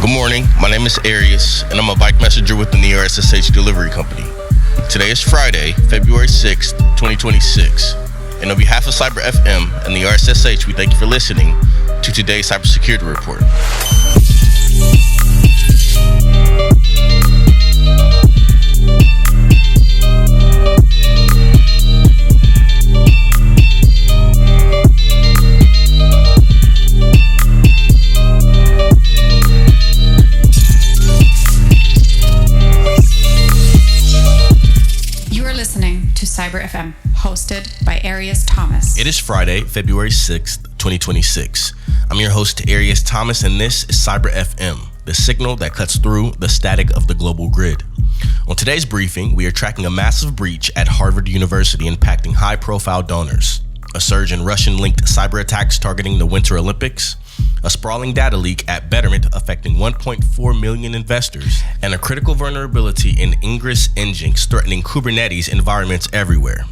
Good morning, my name is Arias, and I'm a bike messenger with the RSSH delivery company. Today is Friday, February 6th, 2026, and on behalf of Cyber F.M. and the RSSH, we thank you for listening to today's Cybersecurity Report. Cyber FM, hosted by Arias Thomas. It is Friday, February 6th, 2026. I'm your host, Arias Thomas, and this is Cyber FM, the signal that cuts through the static of the global grid. On today's briefing, we are tracking a massive breach at Harvard University impacting high-profile donors, a surge in Russian-linked cyber attacks targeting the Winter Olympics, a sprawling data leak at Betterment affecting 1.4 million investors, and a critical vulnerability in Ingress NGINX threatening Kubernetes environments everywhere.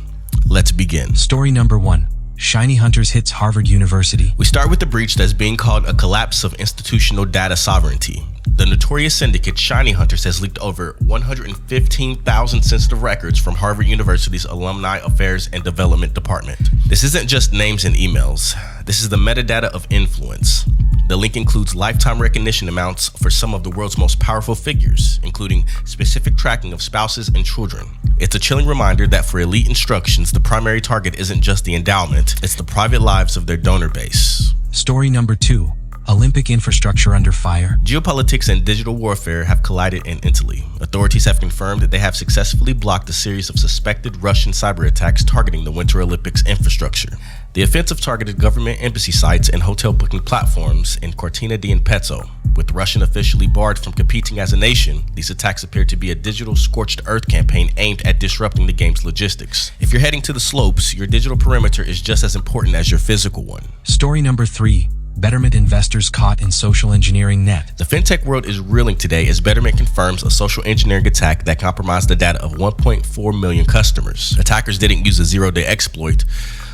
Let's begin. Story number 1. ShinyHunters hits Harvard University. We start with the breach that's being called a collapse of institutional data sovereignty. The notorious syndicate ShinyHunters has leaked over 115,000 sensitive records from Harvard University's Alumni Affairs and Development Department. This isn't just names and emails. This is the metadata of influence. The link includes lifetime recognition amounts for some of the world's most powerful figures, including specific tracking of spouses and children. It's a chilling reminder that for elite instructions, the primary target isn't just the endowment, it's the private lives of their donor base. Story number 2. Olympic infrastructure under fire. Geopolitics and digital warfare have collided in Italy. Authorities have confirmed that they have successfully blocked a series of suspected Russian cyber attacks targeting the Winter Olympics infrastructure. The offensive targeted government embassy sites and hotel booking platforms in Cortina d'Ampezzo. With Russia officially barred from competing as a nation, these attacks appear to be a digital scorched earth campaign aimed at disrupting the game's logistics. If you're heading to the slopes, your digital perimeter is just as important as your physical one. Story number 3. Betterment investors caught in social engineering net. The fintech world is reeling today as Betterment confirms a social engineering attack that compromised the data of 1.4 million customers. Attackers didn't use a zero-day exploit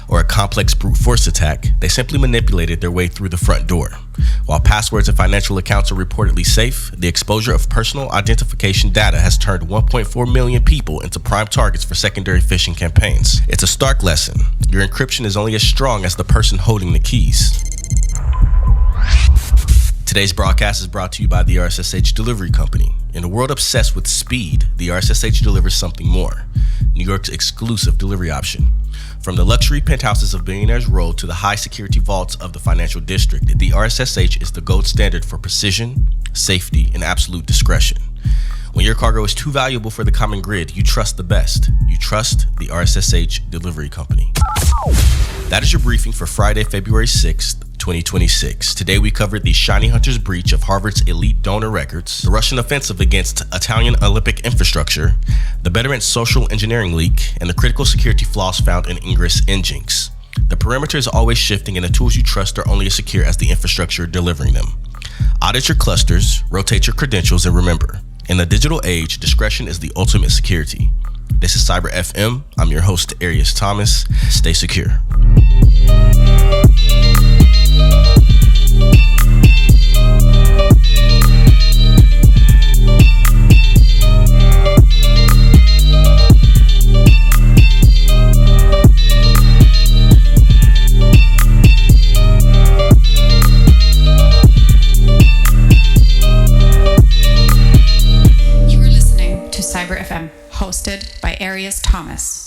or a complex brute force attack. They simply manipulated their way through the front door. While passwords and financial accounts are reportedly safe, the exposure of personal identification data has turned 1.4 million people into prime targets for secondary phishing campaigns. It's a stark lesson. Your encryption is only as strong as the person holding the keys. Today's broadcast is brought to you by the RSSH delivery company. In a world obsessed with speed, the RSSH delivers something more. New York's exclusive delivery option. From the luxury penthouses of Billionaire's Row to the high security vaults of the financial district, the RSSH is the gold standard for precision, safety, and absolute discretion. When your cargo is too valuable for the common grid, you trust the best. You trust the RSSH delivery company. That is your briefing for Friday, February 6th, 2026. Today we covered the ShinyHunters breach of Harvard's elite donor records, the Russian offensive against Italian Olympic infrastructure, the Betterment social engineering leak, and the critical security flaws found in Ingress NGINX. The perimeter is always shifting and the tools you trust are only as secure as the infrastructure delivering them. Audit your clusters, rotate your credentials, and remember, in the digital age, discretion is the ultimate security. This is Cyber FM. I'm your host, Arias Thomas. Stay secure. You are listening to Cyber FM, hosted by Arias Thomas.